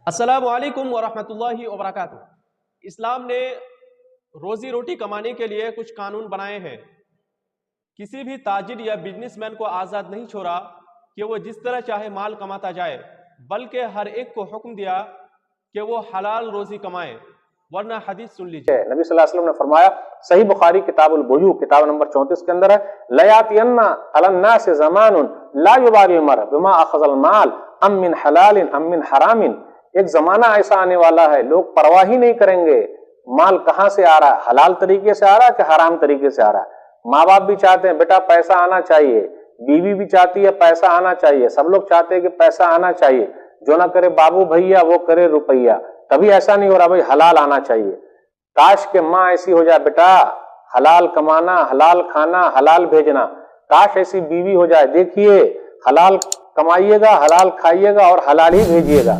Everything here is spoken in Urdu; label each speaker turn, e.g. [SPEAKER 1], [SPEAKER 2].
[SPEAKER 1] السلام علیکم ورحمۃ اللہ وبرکاتہ۔ اسلام نے روزی روٹی کمانے کے لیے کچھ قانون بنائے ہیں۔ کسی بھی تاجر یا بزنس مین کو آزاد نہیں چھوڑا کہ وہ جس طرح چاہے مال کماتا جائے، بلکہ ہر ایک کو حکم دیا کہ وہ حلال روزی کمائے، ورنہ حدیث سن لیجیے۔
[SPEAKER 2] نبی صلی اللہ علیہ وسلم نے فرمایا، صحیح بخاری کتاب البیوع کتاب نمبر 34 کے اندر ہے، لَيَأْتِيَنَّ عَلَى النَّاسِ زَمَانٌ لَا يُبَالِي الْمَرْءُ بِمَا أَخَذَ الْمَالَ أَم مِّن حَلَالٍ أَم مِّن حَرَامٍ۔ ایک زمانہ ایسا آنے والا ہے، لوگ پرواہ ہی نہیں کریں گے مال کہاں سے آ رہا ہے، حلال طریقے سے آ رہا ہے کہ حرام طریقے سے آ رہا ہے۔ ماں باپ بھی چاہتے ہیں بیٹا پیسہ آنا چاہیے، بیوی بھی چاہتی ہے پیسہ آنا چاہیے، سب لوگ چاہتے ہیں کہ پیسہ آنا چاہیے، جو نہ کرے بابو بھیا وہ کرے روپیہ۔ کبھی ایسا نہیں ہو رہا بھائی حلال آنا چاہیے۔ کاش کہ ماں ایسی ہو جائے، بیٹا حلال کمانا، حلال کھانا، حلال بھیجنا۔ کاش ایسی بیوی ہو جائے، دیکھیے حلال کمائیے گا، حلال کھائیے گا اور حلال ہی بھیجیے گا۔